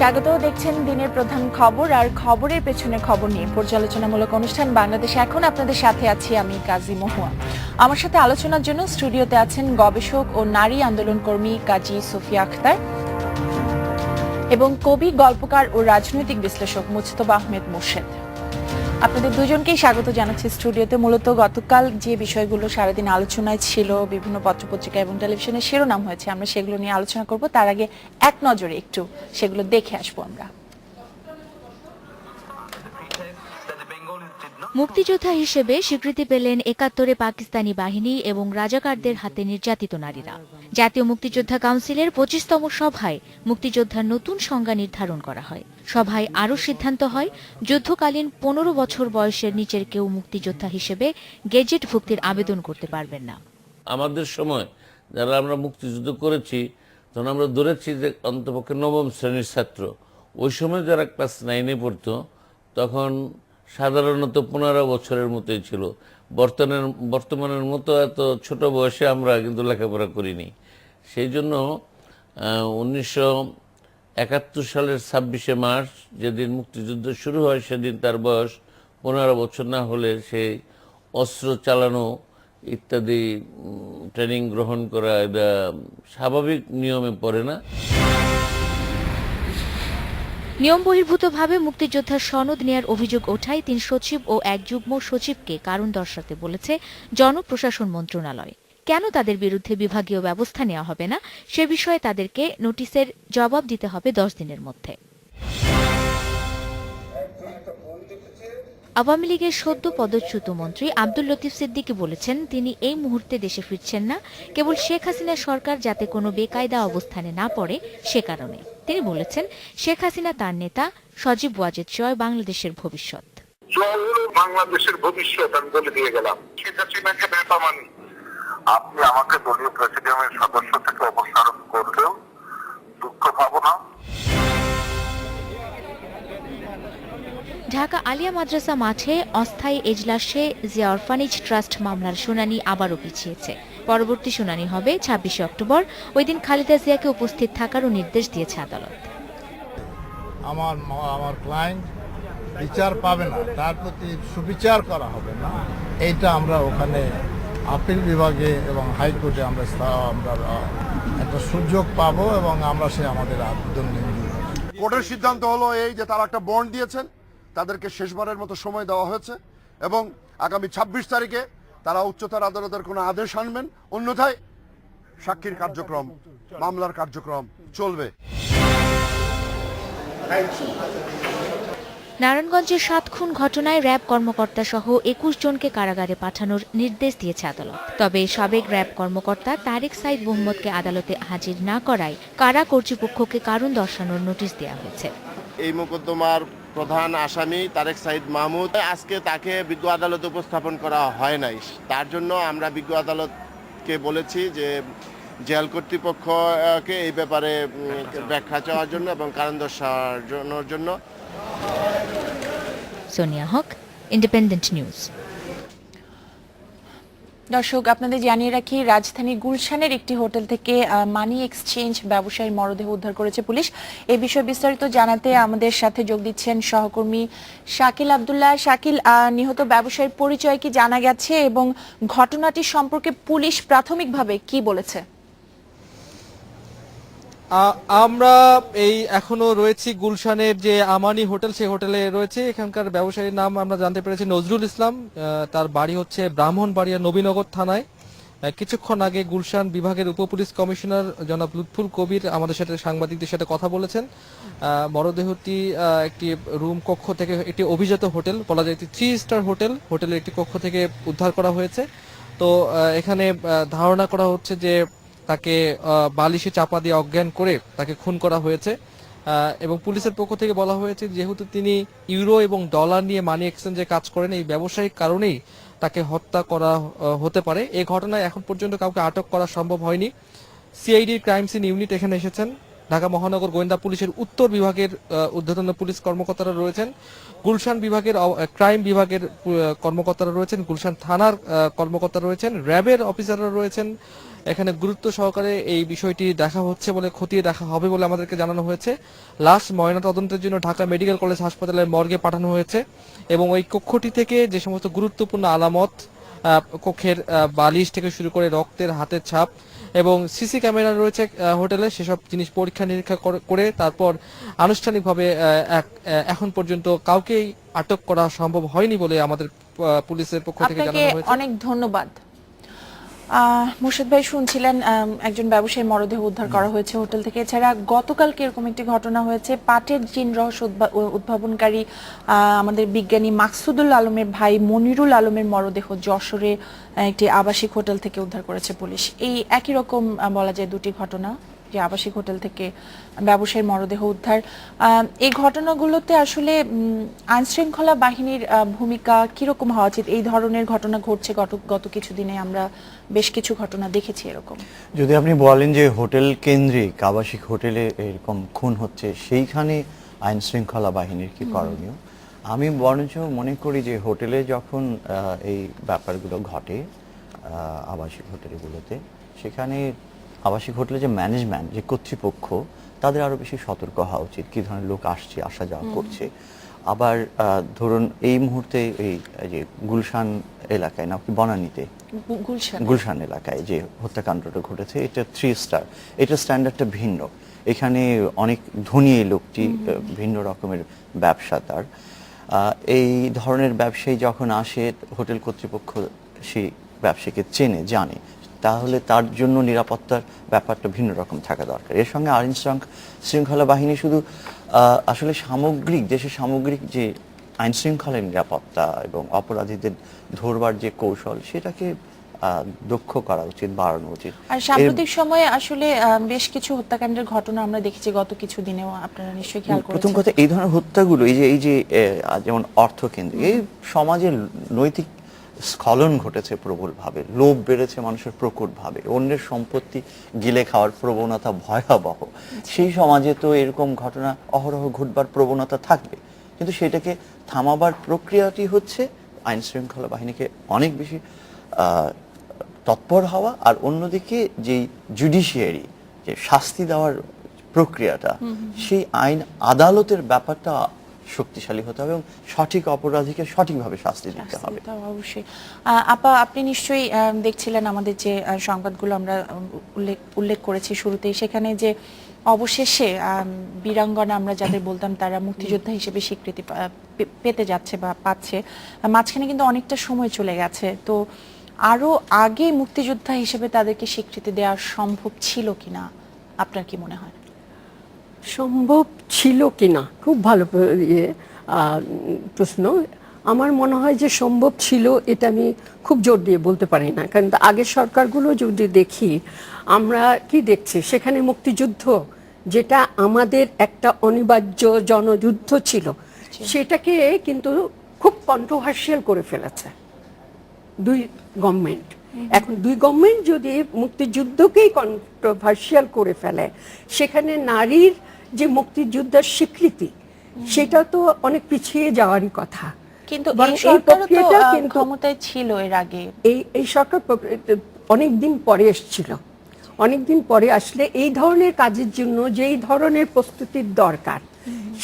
স্বাগত, দেখছেন দিনের প্রধান খবর আর খবরের পেছনে খবর নিয়ে পর্যালোচনামূলক অনুষ্ঠান বাংলাদেশ এখন। আপনাদের সাথে আছি আমি কাজী মহুয়া। আমার সাথে আলোচনার জন্য স্টুডিওতে আছেন গবেষক ও নারী আন্দোলন কর্মী কাজী সুফিয়া আখতার এবং কবি, গল্পকার ও রাজনৈতিক বিশ্লেষক মুজতবা আহমেদ মোর্শেদ। আপনাদের দুজনকেই স্বাগত জানাচ্ছি স্টুডিওতে। মূলত গতকাল যে বিষয়গুলো সারাদিন আলোচনায় ছিল, বিভিন্ন পত্রপত্রিকা এবং টেলিভিশনে শিরোনাম হয়েছে, আমরা সেগুলো নিয়ে আলোচনা করব। তার আগে এক নজরে একটু সেগুলো দেখে আসবো আমরা। মুক্তিযোদ্ধা হিসেবে স্বীকৃতি পেলেন ৭১-এ পাকিস্তানি বাহিনী এবং রাজাকারদের হাতে নির্যাতিত নারীরা। জাতীয় মুক্তিযোদ্ধা কাউন্সিলের ২৫তম সভায় মুক্তিযোদ্ধার নতুন সংজ্ঞা নির্ধারণ করা হয়। সভায় আরও সিদ্ধান্ত হয়, যুদ্ধকালীন ১৫ বছর বয়সের নিচের কেউ মুক্তিযোদ্ধা হিসেবে গেজেট ভুক্তির আবেদন করতে পারবেন না। আমাদের সময় যারা আমরা মুক্তিযুদ্ধ করেছি, তখন আমরা ধরেছি যে অন্তপক্ষে নবম শ্রেণীর ছাত্র। ওই সময় যারা ক্লাস 9-এ পড়তো তখন সাধারণত ১৫ বছরের মতোই ছিল। বর্তমানের মতো এত ছোট বয়সে আমরা কিন্তু লেখাপড়া করিনি। সেই জন্য ১৯৭১ সালের ২৬শে মার্চ যেদিন মুক্তিযুদ্ধ শুরু হয়, সেদিন তার বয়স ১৫ বছর না হলে সেই অস্ত্র চালানো ইত্যাদি ট্রেনিং গ্রহণ করা এটা স্বাভাবিক নিয়মে পড়ে না। নিয়ম বহির্ভূতভাবে মুক্তিযোদ্ধার সনদ নেয়ার অভিযোগ ওঠায় ৩ সচিব ও ১ যুগ্ম সচিবকে কারণ দর্শাতে বলেছে জনপ্রশাসন মন্ত্রণালয়। কেন তাদের বিরুদ্ধে বিভাগীয় ব্যবস্থা নেওয়া হবে না সে বিষয়ে তাদেরকে নোটিশের জবাব দিতে হবে ১০ দিনের মধ্যে। আওয়ামী লীগের সদ্য পদচ্যুত মন্ত্রী আব্দুল লতিফ সিদ্দিকী বলেছেন, তিনি এই মুহূর্তে দেশে ফিরছেন না, কেবল শেখ হাসিনার সরকার যাতে কোনো বেকায়দা অবস্থানে না পড়ে সে কারণে। তিনি বলেছেন, শেখ হাসিনা তার নেতা, সজীব ওয়াজেদ জয় বাংলাদেশের ভবিষ্যৎ। বাংলাদেশের ভবিষ্যৎ আমি বলে দিয়ে গেলাম। শেখ হাসিনাকে নেতা মানি, আপনি আমাকে দলীয় প্রেসিডিয়ামের সদস্য থেকে অপসারণ করলেও দুঃখ পাবো না। ঢাকা আলিয়া মাদ্রাসা মাঠে অস্থায়ী এজলাসে জিয়া অরফানেজ ট্রাস্ট মামলার শুনানি আবারও পিছিয়েছে। পরবর্তী শুনানি হবে ২৬শে অক্টোবর। ওই দিন খালেদা জিয়াকে উপস্থিত থাকারও নির্দেশ দিয়েছে আদালত। আমার ক্লায়েন্ট বিচার পাবে না, তার প্রতি সুবিচার করা হবে না, এইটা আমরা ওখানে আপিল বিভাগে এবং হাইকোর্টে আমরা একটা সুযোগ পাবো এবং আমরা আমাদের আবেদন নিয়ে। কোর্টের সিদ্ধান্ত হলো এই যে তারা একটা বন্ড দিয়েছেন, তাদেরকে শেষবারের মতো সময় দেওয়া হয়েছে এবং আগামী ২৬ তারিখে তারা উচ্চতর আদালতের কোনো আদেশ আনবেন, অন্যথায় সাক্ষীর কার্যক্রম, মামলার কার্যক্রম চলবে। নারায়ণগঞ্জের ৭ খুন ঘটনায় র্যাব কর্মকর্তা সহ ২১ জনকে কারাগারে পাঠানোর নির্দেশ দিয়েছে আদালত। তবে সাবেক র্যাব কর্মকর্তা তারেক সাইদ মোহাম্মদকে আদালতে হাজির না করায় কারা কর্তৃপক্ষকে কারণ দর্শানোর নোটিশ দেওয়া হয়েছে। এই মোকদ্দমার প্রধান আসামি তারেক সাইদ মাহমুদ, আজকে তাকে বিজ্ঞ আদালতে উপস্থাপন করা হয় নাই। তার জন্য আমরা বিজ্ঞ আদালতকে বলেছি যে জেল কর্তৃপক্ষকে এই ব্যাপারে ব্যাখ্যা চাওয়ার জন্য এবং কারণ দর্শানোর জন্য। সোনিয়া হক, ইন্ডিপেন্ডেন্ট নিউজ। দর্শক, আপনাদের জানিয়ে রাখি, রাজধানীর গুলশানের একটি হোটেল থেকে মানি এক্সচেঞ্জ ব্যবসায়ীর মরদেহ উদ্ধার করেছে পুলিশ। এই বিষয়ে বিস্তারিত জানাতে আমাদের সাথে যোগ দিচ্ছেন সহকর্মী শাকিল আব্দুল্লাহ। শাকিল, নিহত ব্যবসায়ীর পরিচয় কি জানা গেছে এবং ঘটনাটি সম্পর্কে পুলিশ প্রাথমিকভাবে কি বলেছে? আমরা এখনো রয়েছি গুলশানের যে আমানি হোটেল, সেই হোটেলে রয়েছে। এখানকার ব্যবসায়ীর নাম আমরা জানতে পেরেছি নজরুল ইসলাম। তার বাড়ি হচ্ছে ব্রাহ্মণবাড়িয়া নবীনগর থানায়। কিছুক্ষণ আগে গুলশান বিভাগের উপপুলিশ কমিশনার জনাব লুৎফুল কবির আমাদের সাথে, সাংবাদিকদের সাথে কথা বলেছেন। মরদেহটি একটি রুম কক্ষ থেকে, একটি অভিজাত হোটেল, বলা যায় একটি 3 স্টার হোটেল, হোটেলের একটি কক্ষ থেকে উদ্ধার করা হয়েছে। তো এখানে ধারণা করা হচ্ছে যে তাকে বালিশে চাপা দিয়ে অজ্ঞান করে তাকে খুন করা হয়েছে। এবং পুলিশের পক্ষ থেকে বলা হয়েছে, যেহেতু তিনি ইউরো এবং ডলার নিয়ে মানি এক্সচেঞ্জে কাজ করেন, এই ব্যবসায়িক কারণেই তাকে হত্যা করা হতে পারে। এই ঘটনায় এখন পর্যন্ত কাউকে আটক করা সম্ভব হয়নি। সিআইডির ক্রাইম সিন ইউনিট এখানে এসেছেন। ঢাকা মহানগর গোয়েন্দা পুলিশের উত্তর বিভাগের ঊর্ধ্বতন পুলিশ কর্মকর্তারা রয়েছেন, গুলশান বিভাগের ক্রাইম বিভাগের কর্মকর্তারা রয়েছেন, গুলশান থানার কর্মকর্তারা রয়েছেন, র্যাবের অফিসাররা রয়েছেন। এখানে গুরুত্ব সহকারে এই বিষয়টি দেখা হচ্ছে বলে, খতিয়ে দেখা হবে বলে আমাদেরকে জানানো হয়েছে। লাশ ময়নাতদন্তের জন্য ঢাকা মেডিকেল কলেজ হাসপাতালের মর্গে পাঠানো হয়েছে এবং ওই কক্ষটি থেকে যে সমস্ত গুরুত্বপূর্ণ আলামত, কক্ষের বালিশ থেকে শুরু করে রক্তের হাতের ছাপ এবং সিসি ক্যামেরা রয়েছে হোটেলে, সেসব জিনিস পরীক্ষা নিরীক্ষা করে তারপর আনুষ্ঠানিকভাবে এখন পর্যন্ত কাউকেই আটক করা সম্ভব হয়নি বলে আমাদের পুলিশের পক্ষ থেকে আপনাকে জানানো হয়েছে। অনেক ধন্যবাদ। মুর্শিদ ভাই শুনছিলেন একজন ব্যবসায়ী মরদেহ উদ্ধার করা হয়েছে হোটেল থেকে। এছাড়া গতকালকে এরকম একটি ঘটনা হয়েছে, পাটের জিন রহস্য উদ্ভাবনকারী আমাদের বিজ্ঞানী মাকসুদুল আলমের ভাই মনিরুল আলমের মরদেহ যশোরে একটি আবাসিক হোটেল থেকে উদ্ধার করেছে পুলিশ। এই একই রকম বলা যায় দুটি ঘটনা, যে আবাসিক হোটেল থেকে ব্যবসায়ীর মরদেহ উদ্ধার। এই ঘটনাগুলোতে আসলে আইন শৃঙ্খলা বাহিনীর ভূমিকা কিরকম হওয়া উচিত? এই ধরনের ঘটনা ঘটছে গত কিছুদিনে, আমরা বেশ কিছু ঘটনা দেখেছি এরকম। যদি আপনি বলেন যে হোটেল কেন্দ্রিক আবাসিক হোটেলে এরকম খুন হচ্ছে, সেইখানে আইন শৃঙ্খলা বাহিনীর কি করণীয়? আমি বরঞ্চ মনে করি যে হোটেলে যখন এই ব্যাপারগুলো ঘটে আবাসিক হোটেলগুলোতে, সেখানে আবাসিক হোটেলে যে ম্যানেজমেন্ট, যে কর্তৃপক্ষ, তাদের আরো বেশি সতর্ক হওয়া উচিত কি ধরনের লোক আসছে, আসা যাওয়া করছে। আবার ধরুন এই মুহূর্তে এই যে গুলশান এলাকায় না কি বনানীতে গুলশান এলাকায় যে হত্যাকাণ্ডটা ঘটেছে, এটা 3 স্টার, এটা স্ট্যান্ডার্ডটা ভিন্ন। এখানে অনেক ধনী এই লোকটি, ভিন্ন রকমের ব্যবসা তার। এই ধরনের ব্যবসায়ী যখন আসে, হোটেল কর্তৃপক্ষ সেই ব্যবসায়ীকে চেনে, জানে, তাহলে তার জন্য নিরাপত্তার ব্যাপারটা ভিন্ন রকম থাকা দরকার। এর সঙ্গে আইন শৃঙ্খলা বাহিনী শুধু আসলে সামগ্রিক, দেশের সামগ্রিক যে আইন শৃঙ্খলার নিরাপত্তা এবং অপরাধীদের ধরবার যে কৌশল, সেটাকে দক্ষ করা উচিত, বাড়ানো উচিত। আর সাম্প্রতিক সময়ে আসলে বেশ কিছু হত্যাকাণ্ডের ঘটনা আমরা দেখেছি গত কিছুদিনেও, আপনারা নিশ্চয়ই খেয়াল করেছেন। প্রথম কথা, এই ধরনের হত্যাগুলো এই যে যেমন অর্থকেন্দ্রিক, এই সমাজের নৈতিক স্খলন ঘটেছে প্রবলভাবে, লোভ বেড়েছে মানুষের প্রকটভাবে, অন্যের সম্পত্তি গিলে খাওয়ার প্রবণতা ভয়াবহ। সেই সমাজে তো এরকম ঘটনা অহরহ ঘটবার প্রবণতা থাকবে, কিন্তু সেটাকে থামাবার প্রক্রিয়াটি হচ্ছে আইন শৃঙ্খলা বাহিনীকে অনেক বেশি তৎপর হওয়া, আর অন্যদিকে যেই জুডিশিয়ারি, যে শাস্তি দেওয়ার প্রক্রিয়াটা, সেই আইন আদালতের ব্যাপারটা শক্তিশালী হতে হবে এবং সঠিক অপরাধীকে সঠিকভাবে শাস্তি দিতে হবে। অবশ্যই। আপা, আপনি নিশ্চয়ই দেখছিলেন আমাদের যে সংবাদগুলো আমরা উল্লেখ করেছি শুরুতেই, সেখানে যে অবশেষে বীরাঙ্গনা আমরা যাদের বলতাম, তারা মুক্তিযোদ্ধা হিসেবে স্বীকৃতি পেতে যাচ্ছে বা পাচ্ছে। মাঝখানে কিন্তু অনেকটা সময় চলে গেছে, তো আরো আগে মুক্তিযোদ্ধা হিসেবে তাদেরকে স্বীকৃতি দেওয়া সম্ভব ছিল কিনা, আপনার কি মনে হয়? সম্ভব ছিল কিনা, খুব ভালো প্রশ্ন। আমার মনে হয় যে সম্ভব ছিল, এটা আমি খুব জোর দিয়ে বলতে পারি না, কারণ আগের সরকারগুলো যদি দেখি, আমরা কি দেখছি, সেখানে মুক্তিযুদ্ধ যেটা আমাদের একটা অনিবার্য জনযুদ্ধ ছিল, সেটাকে কিন্তু খুব কন্ট্রোভার্সিয়াল করে ফেলেছে দুই গভর্নমেন্ট। এখন দুই গভর্নমেন্ট যদি মুক্তিযুদ্ধকেই কন্ট্রোভার্সিয়াল করে ফেলে, সেখানে নারীর যে মুক্তিযুদ্ধের স্বীকৃতি, সেটা তো অনেক পিছিয়ে যাওয়ারই কথা। কিন্তু এই সরকারও তো ক্ষমতায় ছিল এর আগে, এই সরকার অনেকদিন পরে এসেছিল। অনেকদিন পরে আসলে এই ধরনের কাজের জন্য যেই ধরনের প্রস্তুতির দরকার,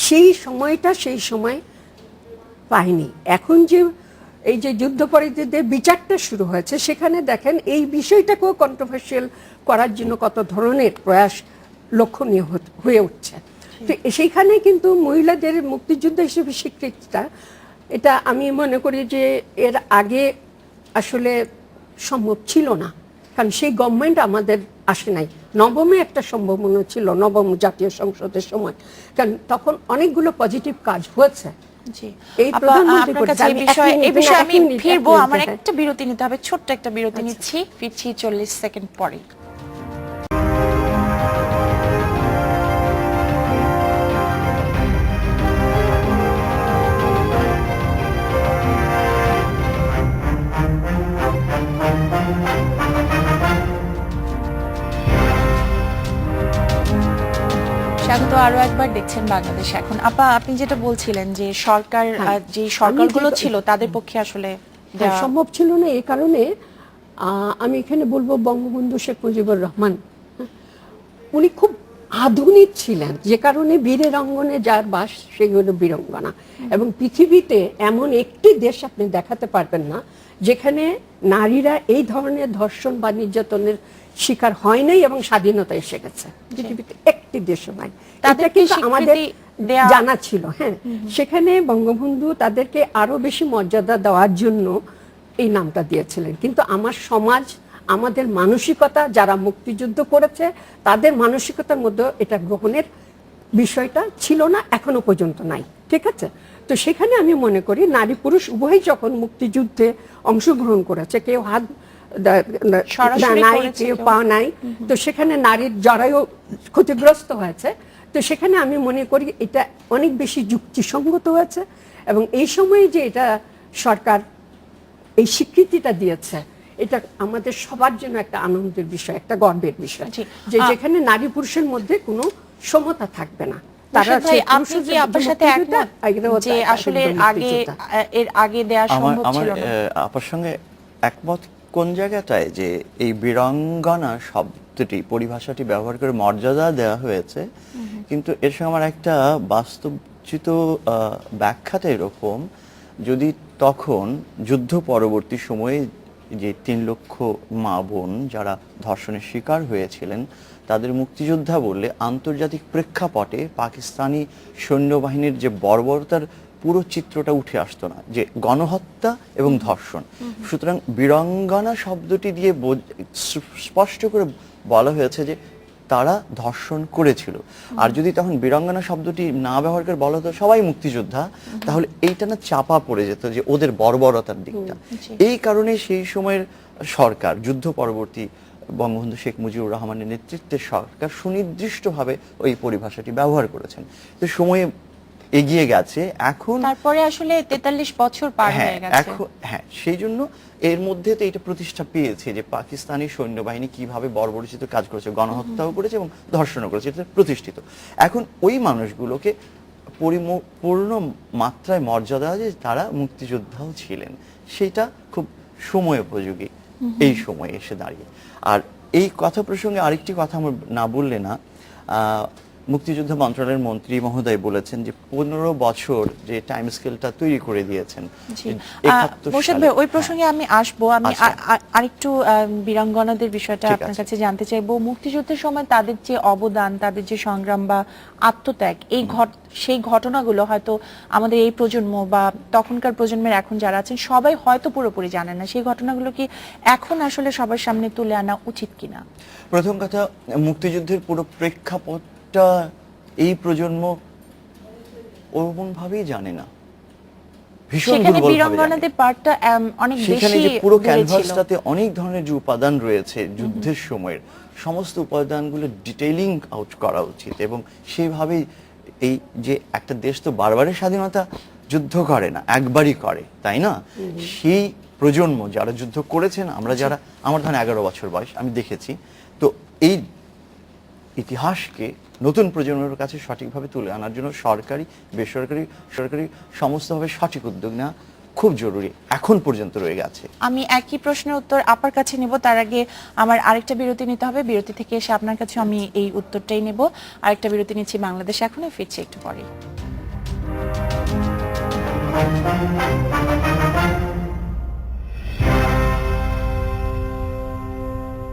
সেই সময়টা সেই সময় পায়নি। এখন যে এই যে যুদ্ধাপরাধীদের বিচারটা শুরু হয়েছে, সেখানে দেখেন এই বিষয়টাকেও কন্ট্রোভার্সিয়াল করার জন্য কত ধরনের প্রয়াস লক্ষণীয় হয়ে উঠছে। তো সেইখানে কিন্তু মহিলাদের মুক্তিযুদ্ধ হিসেবে স্বীকৃতিটা, এটা আমি মনে করি যে এর আগে আসলে সম্ভব ছিল না, কারণ সেই গভর্নমেন্ট আমাদের আসে নাই। নবমে একটা সম্ভাবনা ছিল, নবম জাতীয় সংসদের সময়, কারণ তখন অনেকগুলো পজিটিভ কাজ হয়েছে। আমি ফিরবো, আমার একটা বিরতি নিতে হবে, ছোট্ট একটা বিরতি নিচ্ছি, ফিরছি 40 সেকেন্ড পরে। স্বাগত আরো একবার দেখছেন বাংলাদেশ এখন। আপা, আপনি যেটা বলছিলেন যে সরকার যে সরকারগুলো ছিল তাদের পক্ষে আসলে দেওয়া সম্ভব ছিল না, এই কারণে আমি এখানে বলবো বঙ্গবন্ধু শেখ মুজিবুর রহমান, উনি খুব আধুনিক ছিলেন, যে কারণে বীরের অঙ্গনে যার বাস সেই হলো বীরঙ্গনা। এবং পৃথিবীতে এমন একটি দেশ আপনি দেখাতে পারবেন না যেখানে নারীরা এই ধরনের ধর্ষণ বা নির্যাতনের শিকার হয় নাই এবং স্বাধীনতা এসে গেছে। পৃথিবীতে একটি দেশও নাই। এটা কিন্তু আমাদের জানা ছিল। হ্যাঁ, সেখানে বঙ্গবন্ধু তাদেরকে আরো বেশি মর্যাদা দেওয়ার জন্য এই নামটা দিয়েছিলেন। কিন্তু আমার সমাজ, আমাদের মানসিকতা, যারা মুক্তিযুদ্ধ করেছে তাদের মানসিকতার মধ্যে এটা গ্রহণের বিষয়টা ছিল না, এখনো পর্যন্ত নাই। ঠিক আছে, তো সেখানে আমি মনে করি নারী পুরুষ উভয়ই যখন মুক্তিযুদ্ধে অংশগ্রহণ করেছে, কেউ হাত নাই, কেউ পা নাই, তো সেখানে নারীর যারাও ক্ষতিগ্রস্ত হয়েছে, তো সেখানে আমি মনে করি এটা অনেক বেশি যুক্তিসঙ্গত হয়েছে। এবং এই সময়ে যে এটা সরকার এই স্বীকৃতিটা দিয়েছে, এটা আমাদের সবার জন্য একটা আনন্দের বিষয়, একটা গর্বের বিষয়, যে যেখানে নারী পুরুষের মধ্যে কোনো সমতা থাকবে না। আপনি কি আপনার সাথে একমত যে আসলে এর আগে দেওয়া সম্ভব ছিল না? আপনার সঙ্গে একমত কোন জায়গাটায়, যে এই বীরাঙ্গনা শব্দটি, পরিভাষাটি ব্যবহার করে মর্যাদা দেওয়া হয়েছে, কিন্তু এর সঙ্গে আমার একটা বাস্তবচিত ব্যাখ্যাটা এরকম, যদি তখন যুদ্ধ পরবর্তী সময়ে যে 3 লক্ষ মা বোন যারা ধর্ষণের শিকার হয়েছিলেন তাদের মুক্তিযোদ্ধা বললে আন্তর্জাতিক প্রেক্ষাপটে পাকিস্তানি সৈন্যবাহিনীর যে বর্বরতার পুরো চিত্রটা উঠে আসতো না, যে গণহত্যা এবং ধর্ষণ। সুতরাং বীরাঙ্গনা শব্দটি দিয়ে স্পষ্ট করে বলা হয়েছে যে তারা ধর্ষণ করেছিল। আর যদি তখন বীরাঙ্গনা শব্দটি না ব্যবহার করে বলা হতো সবাই মুক্তিযোদ্ধা, তাহলে এইটা না চাপা পড়ে যেত যে ওদের বর্বরতার দিকটা। এই কারণে সেই সময়ের সরকার, যুদ্ধ পরবর্তী বঙ্গবন্ধু শেখ মুজিবুর রহমানের নেতৃত্বের সরকার সুনির্দিষ্টভাবে ওই পরিভাষাটি ব্যবহার করেছেন। তো সময়ে এগিয়ে গেছে, এখন তারপরে আসলে 43 বছর পার হয়ে গেছে। হ্যাঁ, সেই জন্য এর মধ্যে তো এটা প্রতিষ্ঠা পেয়েছে যে পাকিস্তানি সৈন্যবাহিনী কিভাবে বর্বরচিত কাজ করেছে, গণহত্যাও করেছে এবং ধর্ষণও করেছে, এটা প্রতিষ্ঠিত। এখন ওই মানুষগুলোকে পূর্ণ মাত্রায় মর্যাদা, যে তারা মুক্তিযোদ্ধাও ছিলেন, সেটা খুব সময় উপযোগী এই সময়ে এসে দাঁড়িয়ে। আর এই কথা প্রসঙ্গে আরেকটি কথা আমার না বললে না, মুক্তিযুদ্ধ মন্ত্রণালয়ের মন্ত্রী মহোদয় বলেছেন যে 15 বছর যে টাইম স্কেলটা তৈরি করে দিয়েছেন। মোর্শেদ ভাই, ওই প্রসঙ্গে আমি আসবো। আমি আরেকটু বীরাঙ্গনাদের বিষয়টা আপনার কাছে জানতে চাইবো। মুক্তিযুদ্ধের সময় তাদের যে অবদান, তাদের যে সংগ্রাম বা আত্মত্যাগ, সেই ঘটনাগুলো হয়তো আমাদের এই প্রজন্ম বা তখনকার প্রজন্মের এখন যারা আছেন সবাই হয়তো পুরোপুরি জানেন না। সেই ঘটনাগুলো কি এখন আসলে সবার সামনে তুলে আনা উচিত কিনা? প্রথম কথা, মুক্তিযুদ্ধের পুরো প্রেক্ষাপট এই প্রজন্ম ওরকম ভাবেই জানে না, ভীষণ বীরাঙ্গনাদের পার্টটা অনেক বেশি। সেখানে যে পুরো ক্যানভাসটাতে অনেক ধরনের যে উপাদান রয়েছে যুদ্ধের সময়ের, সমস্ত উপাদানগুলো ডিটেইলিং আউট করা উচিত। এবং সেইভাবেই এই যে একটা দেশ তো বারবারের স্বাধীনতা যুদ্ধ করে না, একবারই করে, তাই না? সেই প্রজন্ম যারা যুদ্ধ করেছেন, আমরা যারা, আমার ধরেন 11 বছর বয়স, আমি দেখেছি। তো এই ইতিহাসকে নতুন প্রজন্মের কাছে সঠিকভাবে তুলে আনার জন্য সরকারি, বেসরকারি, সরকারি সমস্তভাবে সঠিক উদ্যোগ নেওয়া খুব জরুরি, এখন পর্যন্ত রয়ে গেছে। আমি একই প্রশ্নের উত্তর আপার কাছে নেব, তার আগে আমার আরেকটা বিরতি নিতে হবে। বিরতি থেকে এসে আপনার কাছে আমি এই উত্তরটাই নেব। আরেকটা বিরতি নিচ্ছি বাংলাদেশ এখনই, ফিরছি একটু পরে।